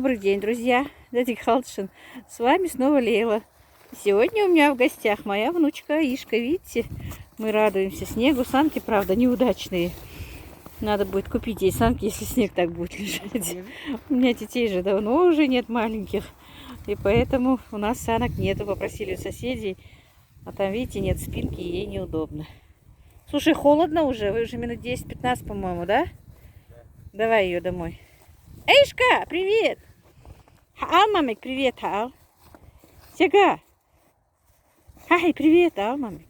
Добрый день, друзья! Дядя Халшин. С вами снова Лейла. Сегодня у меня в гостях моя внучка Аишка. Видите, мы радуемся снегу. Санки, правда, неудачные. Надо будет купить ей санки, если снег так будет лежать. У меня детей же давно уже нет маленьких. И поэтому у нас санок нету. Попросили у соседей. А там, видите, нет спинки, и ей неудобно. Слушай, холодно уже. Вы уже минут 10-15, по-моему, да? Давай ее домой. Эйшка, привет! Хаал, мамик, привет, Хаал. Сега. Хай, привет, Хаал, мамик.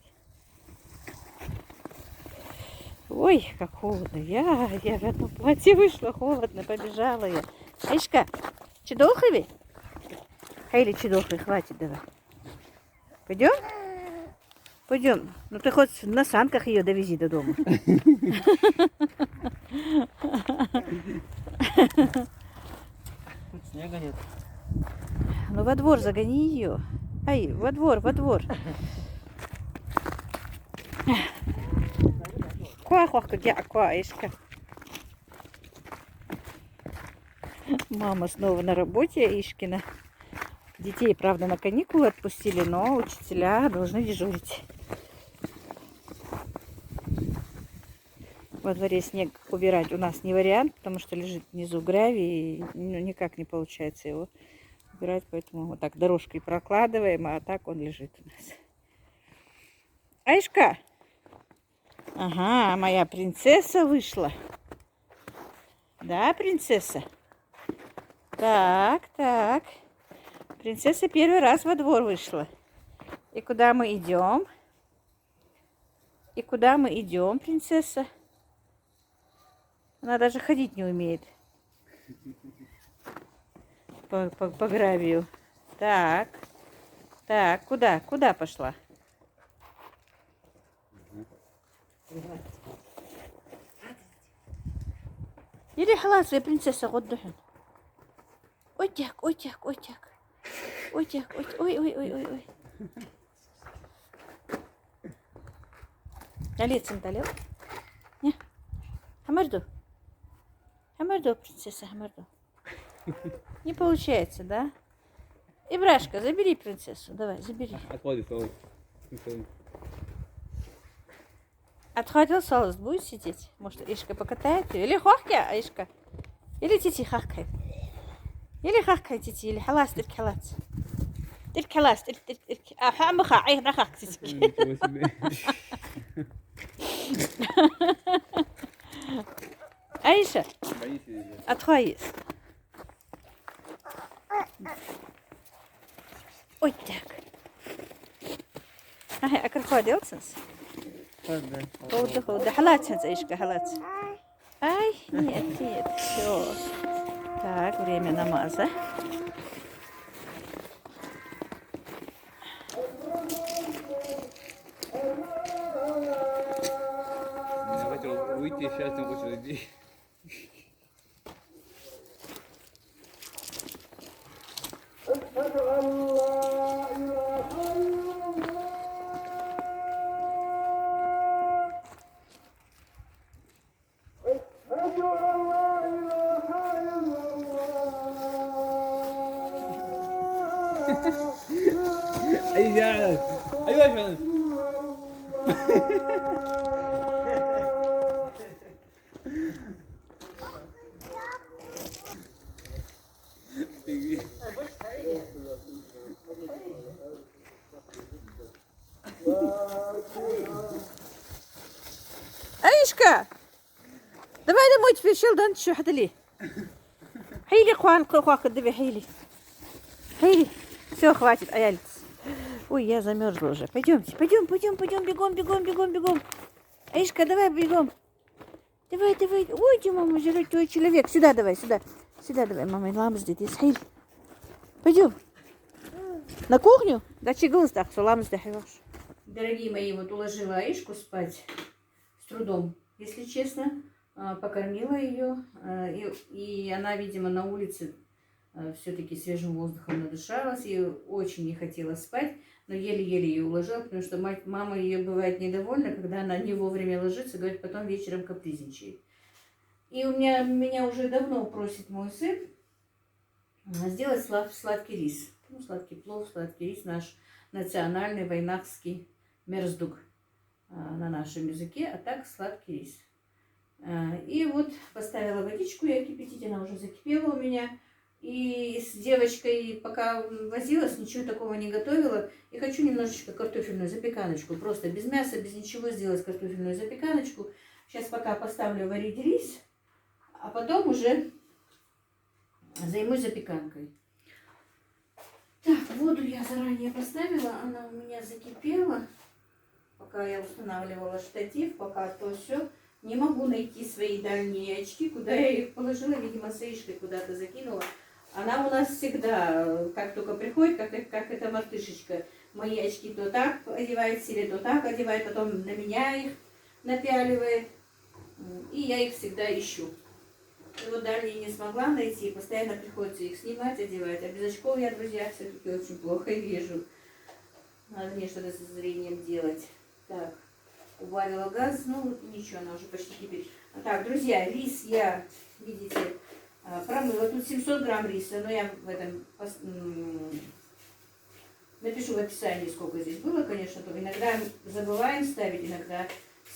Ой, как холодно. Я в одном платье вышла, холодно, побежала я. Эйшка, чудохови? Хайли, чудохови, хватит, давай. Пойдем? Пойдем. Ну ты хоть на санках ее довези до дома. Снега нет. Ну во двор загони ее. Ай, во двор, во двор. Аишка. Мама снова на работе, Аишкина. Детей, правда, на каникулы отпустили, но учителя должны дежурить. Во дворе снег убирать у нас не вариант, потому что лежит внизу гравий, и никак не получается его убирать, поэтому вот так дорожкой прокладываем, а так он лежит у нас. Аишка! Ага, моя принцесса вышла. Да, принцесса? Так, так. Принцесса первый раз во двор вышла. И куда мы идем? И куда мы идем, принцесса? Она даже ходить не умеет. По гравию. Так. Так, куда? Куда пошла? Иди, халас, я принцесса, отдыхай. Ой, тяг, ой, тяг, ой, тяг. Ой, тяг, ой, ой, ой, ой, ой, ой. Налицем далек? Не? Хамарду? Хамарду, принцесса, хамарду. Не получается, да? Ибрашка, забери принцессу. Давай, забери. Отходил солост, будет сидеть? Может, Ишка покатает ее? Или хохка, Аишка? Или тити хахкает? Или хахкает тити? Или халас, тирк халас? Тирк халас, тирк. Хамаха, ай, нахак тити. Аиша, отходи. Ой, так. Ага, а крокодил сенс? Хода, халат сенс, Аишка, халат. Ай, нет, нет, все. Так, время намаза. Давайте выйти, сейчас там очень людей. أيوة أيوة Аишка, давай домой теперь, Шелдон, что хадали? Хейли, хвак, давай, хейли. Хейли. Все, хватит, аяльц. Ой, я замерзла уже. Пойдемте, пойдем, бегом. Аишка, давай, бегом. Давай. Ой, мама, твой человек. Сюда давай, сюда. Сюда давай, мама, ламс здесь. Хейли. Пойдем. На кухню? Да чиглс так, что ламс дахиваш. Дорогие мои, вот уложила Аишку спать с трудом, если честно. Покормила ее, и она, видимо, на улице все-таки свежим воздухом надышалась, и очень не хотела спать, но еле-еле ее уложила, потому что мама ее бывает недовольна, когда она не вовремя ложится, говорит, потом вечером капризничает. И меня уже давно просит мой сын сделать сладкий рис. Ну, сладкий плов, сладкий рис, наш национальный войнахский мерздук на нашем языке, а так сладкий рис. И вот поставила водичку я кипятить, она уже закипела у меня. И с девочкой пока возилась, ничего такого не готовила. И хочу немножечко картофельную запеканочку, просто без мяса, без ничего сделать картофельную запеканочку. Сейчас пока поставлю варить рис, а потом уже займусь запеканкой. Так, воду я заранее поставила, она у меня закипела. Пока я устанавливала штатив, пока то все. Не могу найти свои дальние очки, куда я их положила, видимо, с Ишкой куда-то закинула. Она у нас всегда, как только приходит, как эта мартышечка, мои очки то так одевает себе, то так одевает, потом на меня их напяливает. И я их всегда ищу. И вот дальние не смогла найти, постоянно приходится их снимать, одевать. А без очков я, друзья, все-таки очень плохо вижу. Надо мне что-то со зрением делать. Так. Убавила газ, ну ничего, она уже почти кипит. Так, друзья, рис я, видите, промыла. Тут 700 грамм риса, но я в этом напишу в описании, сколько здесь было, конечно. То иногда забываем ставить, иногда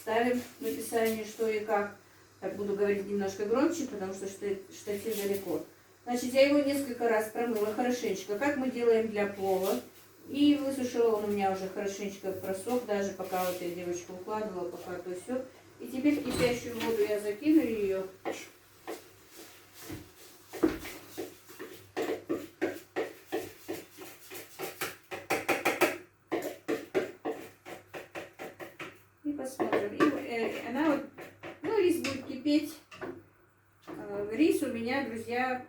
ставим в описании, что и как. Так, буду говорить немножко громче, потому что штатив далеко. Значит, я его несколько раз промыла хорошенечко, как мы делаем для плова. И высушила он у меня уже хорошенечко просох, даже пока вот я девочку укладывала, пока то все. И теперь в кипящую воду я закину ее. И посмотрим. И она вот, ну, рис будет кипеть. Рис у меня, друзья,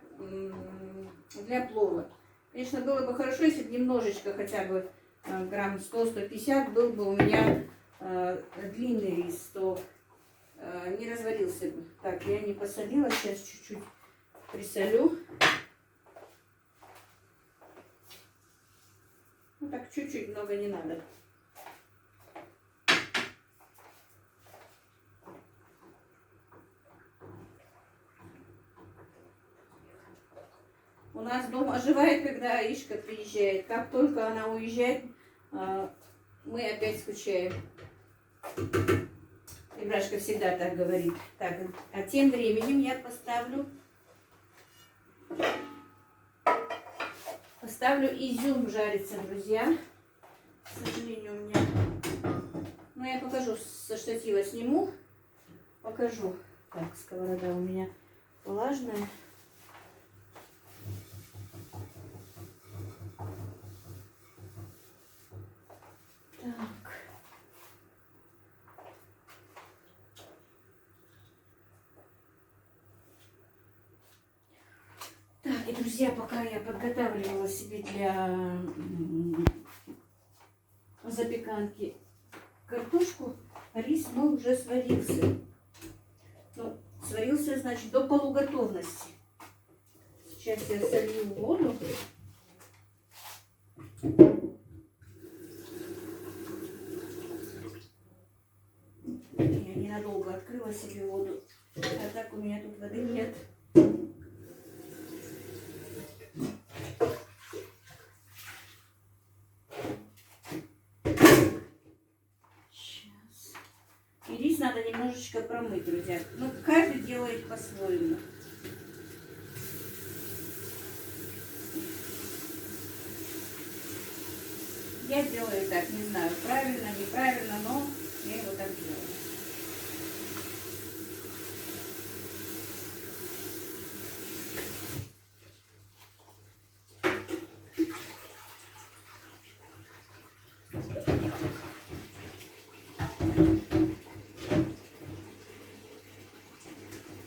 для плова. Конечно, было бы хорошо, если бы немножечко, хотя бы грамм 100-150, был бы у меня длинный рис, то не разварился бы. Так, я не посолила, сейчас чуть-чуть присолю. Ну так, чуть-чуть, много не надо. У нас дом оживает, когда Ишка приезжает. Как только она уезжает, мы опять скучаем. И Брашка всегда так говорит. Так, а тем временем я поставлю изюм жариться, друзья. К сожалению, у меня... Ну, я покажу, со штатива сниму. Покажу. Так, сковорода у меня влажная. Так. Так, и, друзья, пока я подготавливала себе для запеканки картошку, рис мой уже сварился. Ну, сварился, значит, до полуготовности. Сейчас я солью воду. Я ненадолго открыла себе воду, а так у меня тут воды нет. Сейчас. И рис надо немножечко промыть, друзья. Ну, каждый делает по-своему. Я делаю так, не знаю, правильно, неправильно, но я его так делаю.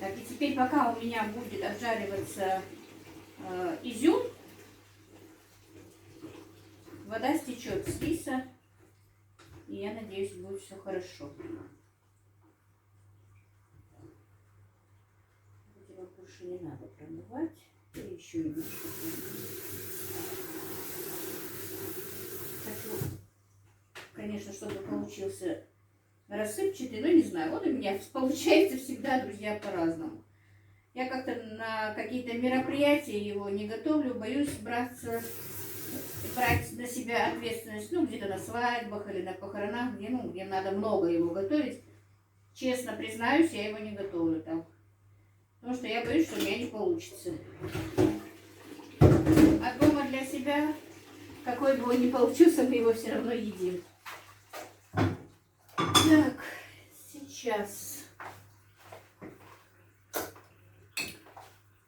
Так, и теперь пока у меня будет обжариваться изюм, вода стечет с риса, и я надеюсь, будет все хорошо. Видимо, больше не надо промывать. И еще немножко. Хочу, конечно, чтобы получился рассыпчатый, но не знаю. Вот у меня получается всегда, друзья, по-разному. Я как-то на какие-то мероприятия его не готовлю, боюсь брать на себя ответственность, ну, где-то на свадьбах или на похоронах, где надо много его готовить. Честно признаюсь, я его не готовлю там. Потому что я боюсь, что у меня не получится. А дома для себя, какой бы он ни получился, мы его все равно едим. Так, сейчас.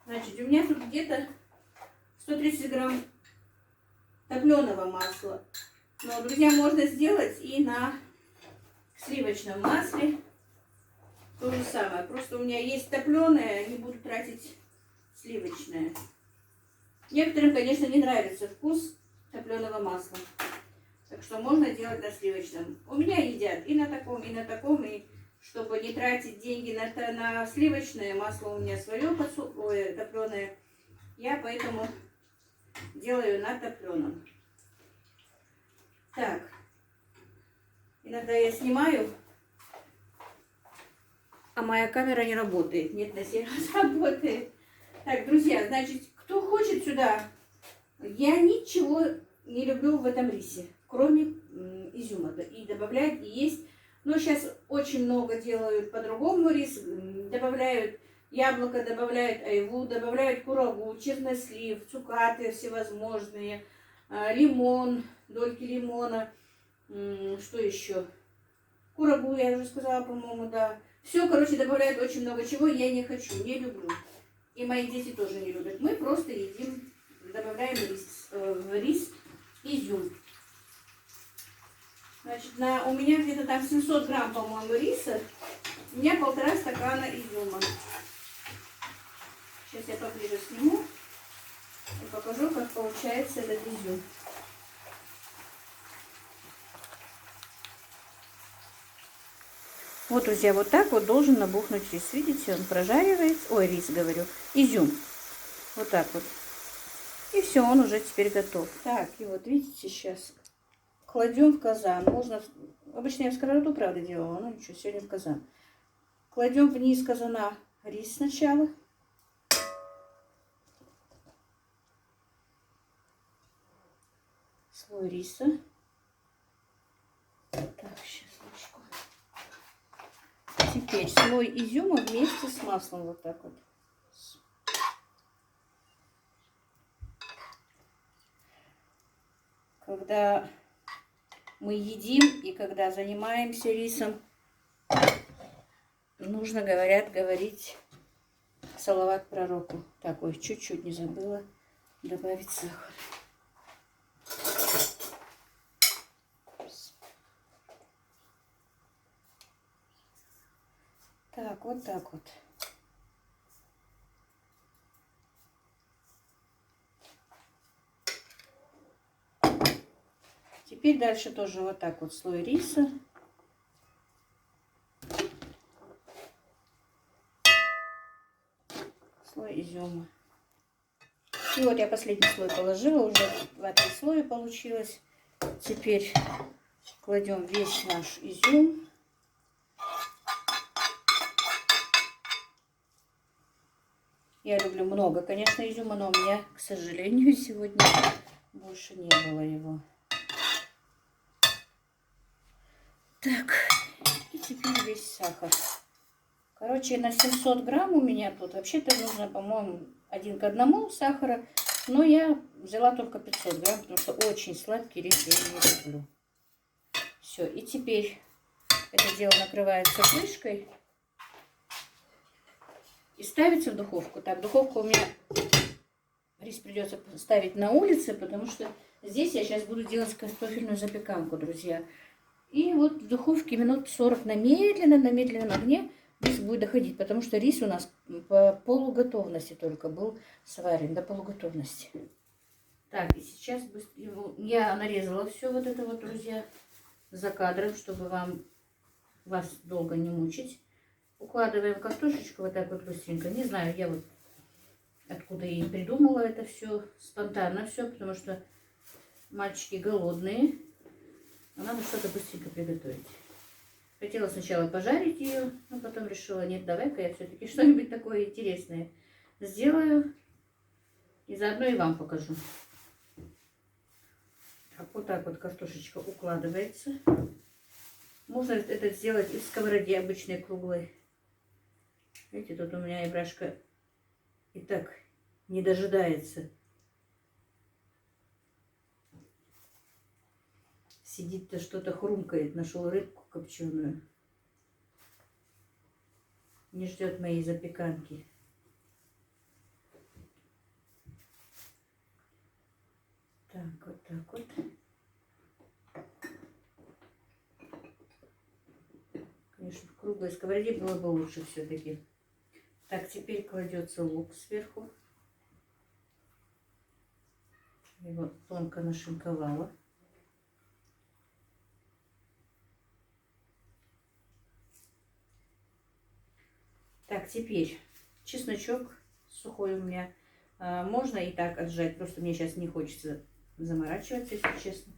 Значит, у меня тут где-то 130 грамм топленого масла. Но, друзья, можно сделать и на сливочном масле. То же самое. Просто у меня есть топленое, не буду тратить сливочное. Некоторым, конечно, не нравится вкус топленого масла. Так что можно делать на сливочном. У меня едят и на таком, и на таком. И чтобы не тратить деньги на сливочное масло, у меня свое топленое. Я поэтому делаю на топленом. Так. Иногда я снимаю, а моя камера не работает. Нет, на сей раз работает. Так, друзья, значит, кто хочет сюда, я ничего не люблю в этом рисе, кроме изюма. И добавляют, и есть. Но сейчас очень много делают по-другому рис. Добавляют яблоко, добавляют айву, добавляют курагу, чернослив, цукаты всевозможные, лимон, дольки лимона. Что еще? Курагу, я уже сказала, по-моему, да. Все, короче, добавляют очень много чего, я не хочу, не люблю. И мои дети тоже не любят. Мы просто едим, добавляем в рис изюм. Значит, у меня где-то там 700 грамм, по-моему, риса. У меня 1,5 стакана изюма. Сейчас я поближе сниму и покажу, как получается этот изюм. Вот, друзья, вот так вот должен набухнуть рис. Видите, он прожаривается. Ой, рис, говорю. Изюм. Вот так вот. И все, он уже теперь готов. Так, и вот видите, сейчас кладем в казан. Можно, обычно я в сковороду, правда, делала, но ничего, сегодня в казан. Кладем вниз казана рис сначала. Слой риса. Так, сейчас ложку. Теперь слой изюма вместе с маслом. Вот так вот. Когда мы едим и когда занимаемся рисом, нужно, говорят, говорить салават пророку. Так, ой, чуть-чуть не забыла добавить сахар. Так, вот так вот. Теперь дальше тоже вот так вот слой риса. Слой изюма. И вот я последний слой положила, уже 2-3 слоя получилось. Теперь кладем весь наш изюм. Я люблю много, конечно, изюма, но у меня, к сожалению, сегодня больше не было его. Так, и теперь весь сахар. Короче, на 700 грамм у меня тут. Вообще-то нужно, по-моему, 1 к 1 сахара. Но я взяла только 500 грамм, потому что очень сладкий рис я не люблю. Все, и теперь это дело накрывается крышкой. И ставится в духовку. Так, духовку у меня рис придется ставить на улице, потому что здесь я сейчас буду делать картофельную запеканку, друзья. И вот в духовке минут 40 на медленном огне рис будет доходить, потому что рис у нас по полуготовности только был сварен, до полуготовности. Так, и сейчас я нарезала все вот это вот, друзья, за кадром, чтобы вас долго не мучить. Укладываем картошечку вот так вот быстренько. Не знаю, я вот откуда и придумала это все, спонтанно все, потому что мальчики голодные, а надо что-то быстренько приготовить. Хотела сначала пожарить ее, но потом решила, нет, давай-ка я все-таки что-нибудь такое интересное сделаю. И заодно и вам покажу. Вот так вот картошечка укладывается. Можно это сделать из сковороды обычной круглой. Видите, тут у меня и брашка и так не дожидается. Сидит-то что-то хрумкает, нашел рыбку копченую. Не ждет моей запеканки. Так, вот так вот. Конечно, в круглой сковороде было бы лучше все-таки. Так, теперь кладется лук сверху. Его тонко нашинковала. Так, теперь чесночок сухой у меня. Можно и так отжать, просто мне сейчас не хочется заморачиваться, если честно.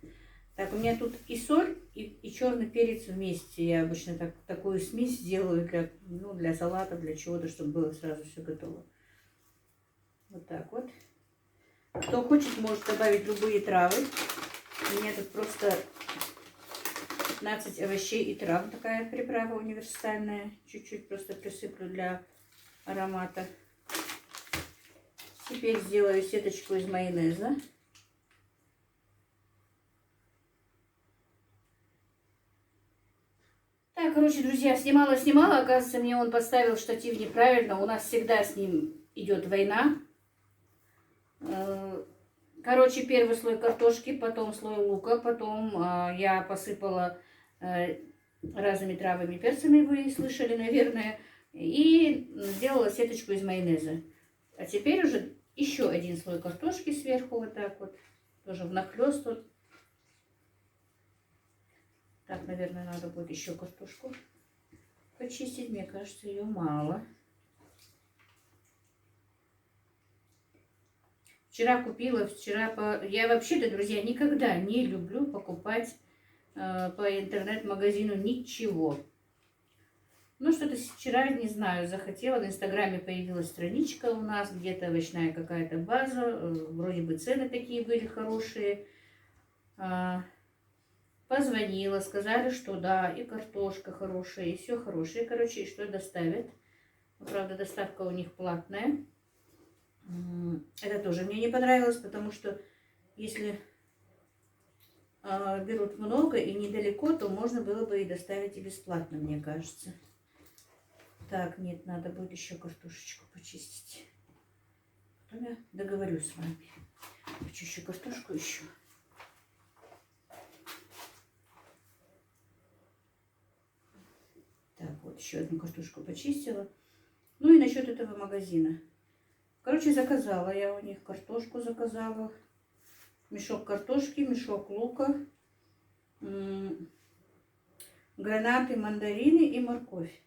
Так, у меня тут и соль, и черный перец вместе. Я обычно такую смесь делаю для салата, для чего-то, чтобы было сразу все готово. Вот так вот. Кто хочет, может добавить любые травы. У меня тут просто 15 овощей и трав. Такая приправа универсальная. Чуть-чуть просто присыплю для аромата. Теперь сделаю сеточку из майонеза. Так, короче, друзья, снимала, оказывается, мне он поставил штатив неправильно. У нас всегда с ним идет война. Короче, первый слой картошки, потом слой лука, потом я посыпала разными травами, перцами, вы слышали, наверное, и сделала сеточку из майонеза. А теперь уже еще один слой картошки сверху, вот так вот, тоже внахлёст тут. Так, наверное, надо будет еще картошку почистить. Мне кажется, ее мало. Вчера купила, Я вообще-то, друзья, никогда не люблю покупать по интернет-магазину ничего. Ну, что-то вчера, не знаю, захотела. В Инстаграме появилась страничка у нас, где-то овощная какая-то база. Вроде бы цены такие были хорошие. Позвонила, сказали, что да, и картошка хорошая, и все хорошее, короче, и что доставят. Правда, доставка у них платная. Это тоже мне не понравилось, потому что если берут много и недалеко, то можно было бы и доставить и бесплатно, мне кажется. Так, нет, надо будет еще картошечку почистить. Потом я договорюсь с вами. Хочу еще картошку еще. Так, вот еще одну картошку почистила. Ну и насчет этого магазина. Короче, заказала я у них картошку, заказала. Мешок картошки, мешок лука, гранаты, мандарины и морковь.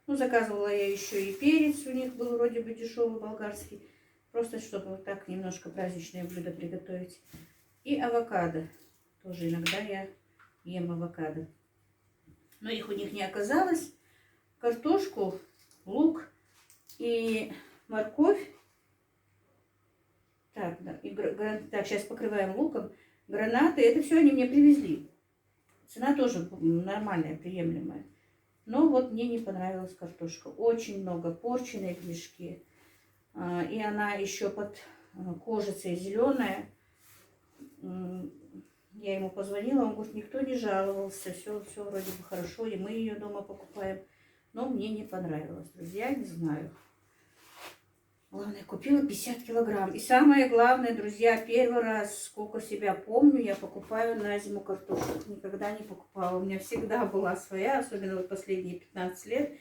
Ну, заказывала я еще и перец, у них был вроде бы дешевый болгарский. Просто чтобы вот так немножко праздничное блюдо приготовить. И авокадо. Тоже иногда я ем авокадо. Но их у них не оказалось. Картошку, лук и морковь. Так, да, так, сейчас покрываем луком. Гранаты, это все они мне привезли. Цена тоже нормальная, приемлемая. Но вот мне не понравилась картошка. Очень много порченой в мешке. И она еще под кожицей зеленая. Я ему позвонила, он говорит, никто не жаловался, все вроде бы хорошо, и мы ее дома покупаем. Но мне не понравилось, друзья, не знаю. Главное, купила 50 килограмм. И самое главное, друзья, первый раз, сколько себя помню, я покупаю на зиму картошку. Никогда не покупала. У меня всегда была своя, особенно вот последние 15 лет,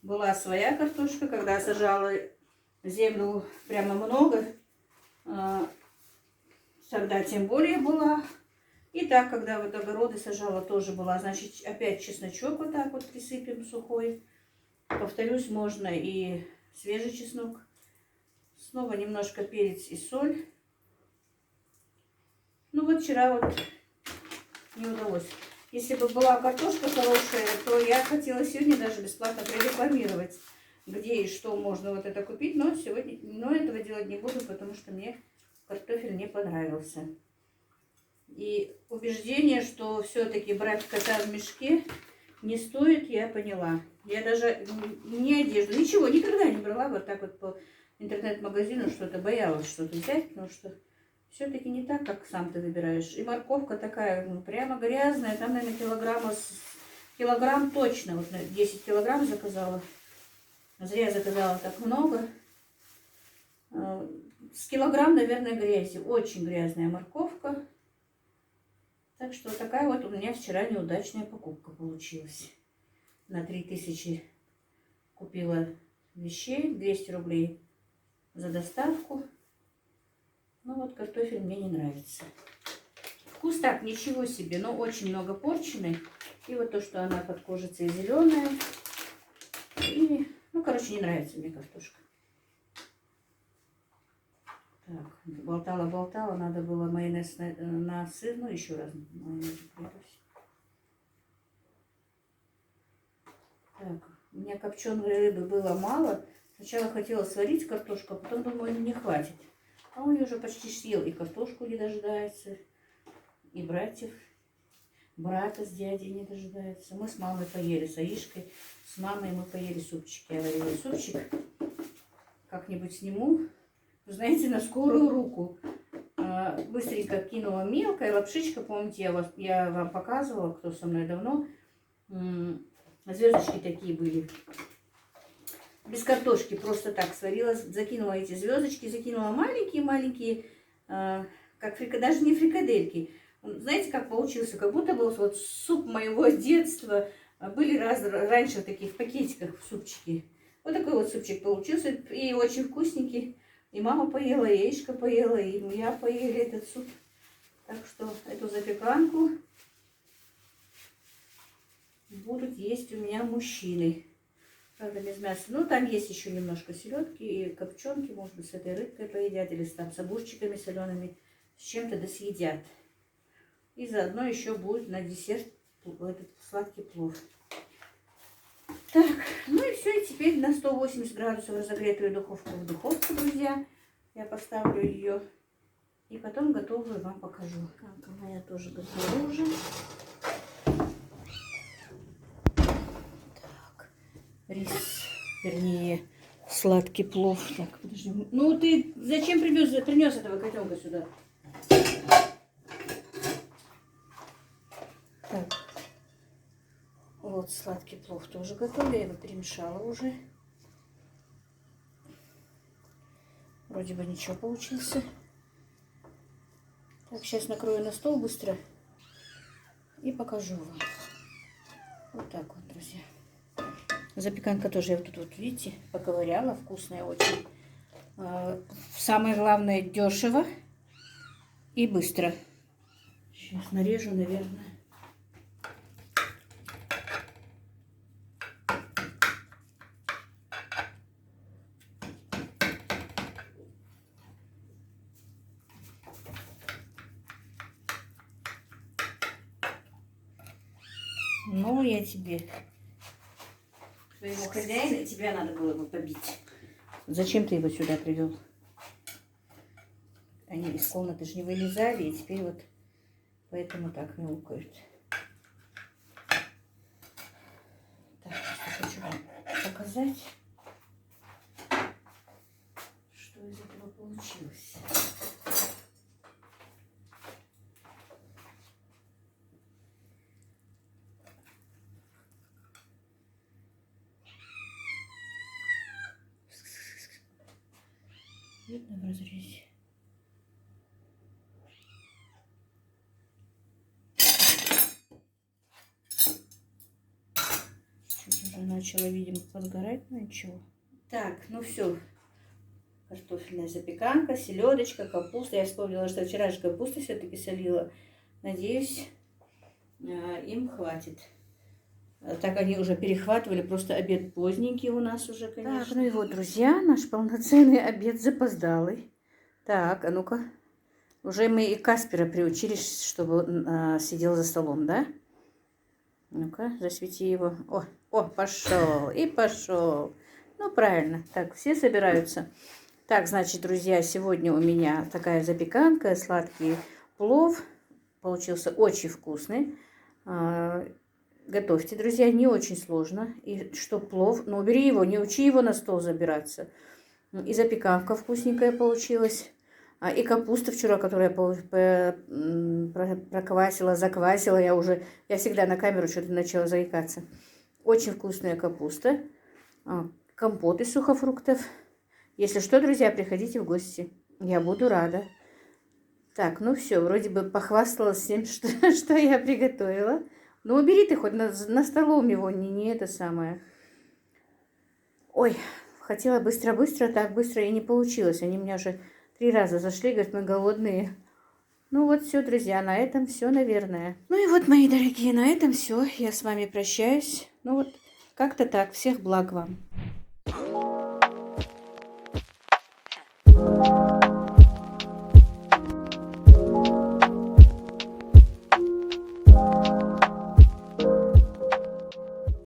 была своя картошка. Когда сажала землю прямо много, тогда тем более была. И так, когда вот огороды сажала, тоже была. Значит, опять чесночок вот так вот присыпем сухой. Повторюсь, можно и свежий чеснок. Снова немножко перец и соль. Ну вот вчера вот не удалось Если бы была картошка хорошая, то я хотела сегодня даже бесплатно прорекламировать, где и что можно вот это купить. Но сегодня, этого делать не буду, потому что мне картофель не понравился. И убеждение, что все-таки брать кота в мешке не стоит, я поняла. Я даже не одежду, ничего, никогда не брала вот так вот по интернет-магазину что-то, боялась что-то взять, потому что все-таки не так, как сам ты выбираешь. И морковка такая, ну, прямо грязная, там, наверное, килограмм точно, вот 10 килограмм заказала. Зря я заказала так много. С килограмм, наверное, грязи, очень грязная морковка. Так что такая вот у меня вчера неудачная покупка получилась. На 3000 купила вещей, 200 рублей за доставку. Ну вот картофель мне не нравится. Вкус так, ничего себе, но очень много порченый. И вот то, что она под кожицей зеленая. И, ну, короче, не нравится мне картошка. Так, болтала, надо было майонез на сыр, ну еще раз майонез прибавить. Так, у меня копченой рыбы было мало. Сначала хотела сварить картошку, а потом думаю, не хватит. А он ее уже почти съел, и картошку не дожидается, и брата с дядей не дожидается. Мы с мамой поели, с Аишкой, с мамой мы поели супчик. Я варила супчик, как-нибудь сниму. Вы знаете, на скорую руку. Быстренько кинула мелкая лапшичка. Помните, я вам показывала, кто со мной давно. Звездочки такие были. Без картошки просто так сварила. Закинула эти звездочки. Закинула маленькие-маленькие, даже не фрикадельки. Знаете, как получился? Как будто был вот суп моего детства. Были раньше такие в пакетиках супчики. Вот такой вот супчик получился. И очень вкусненький. И мама поела, и Яишка поела, и я поели этот суп. Так что эту запеканку будут есть у меня мужчины. Правда, без мяса. Ну, там есть еще немножко селедки и копченки. Может быть, с этой рыбкой поедят. Или там с огурчиками солеными. С чем-то да съедят. И заодно еще будет на десерт этот сладкий плов. Так, ну и все, и теперь на 180 градусов разогретую духовку в духовку, друзья. Я поставлю ее и потом готовую вам покажу. Канка моя тоже готова уже. Так, рис, вернее, сладкий плов. Так, подожди. Ну ты зачем принес этого котенка сюда? Так. Вот сладкий плов тоже готов. Я его перемешала уже. Вроде бы ничего получился. Так, сейчас накрою на стол быстро и покажу вам. Вот так вот, друзья. Запеканка тоже я вот тут, вот, видите, поковыряла. Вкусная очень. Самое главное, дешево и быстро. Сейчас нарежу, наверное. Ну, я тебе, твоего хозяина, тебя надо было бы побить. Зачем ты его сюда привел? Они из комнаты же не вылезали, и теперь вот поэтому так мяукают. Так, хочу вам показать, что из этого получилось. Видно в разрезе. Чуть уже начало, видимо, подгорать, но ничего. Так, ну все. Картофельная запеканка, селедочка, капуста. Я вспомнила, что вчера же капусту все-таки солила. Надеюсь, им хватит. Так они уже перехватывали, просто обед поздненький у нас уже, конечно. Так, ну и вот, друзья, наш полноценный обед запоздалый. Так, а ну-ка. Уже мы и Каспера приучили, чтобы он сидел за столом, да? Ну-ка, засвети его. О, пошел и пошел. Ну, правильно. Так, все собираются. Так, значит, друзья, сегодня у меня такая запеканка, сладкий плов. Получился очень вкусный. Готовьте, друзья, не очень сложно. И что плов, ну, убери его, не учи его на стол забираться. И запеканка вкусненькая получилась. И капуста вчера, которую я проквасила, заквасила, я всегда на камеру что-то начала заикаться. Очень вкусная капуста. Компот из сухофруктов. Если что, друзья, приходите в гости. Я буду рада. Так, ну все, вроде бы похвасталась всем, что я приготовила. Ну, убери ты хоть на столом его, не это самое. Ой, хотела быстро-быстро, так быстро и не получилось. Они меня уже 3 раза зашли, говорят, мы голодные. Ну вот все, друзья, на этом все, наверное. Ну и вот, мои дорогие, на этом все. Я с вами прощаюсь. Ну вот, как-то так. Всех благ вам.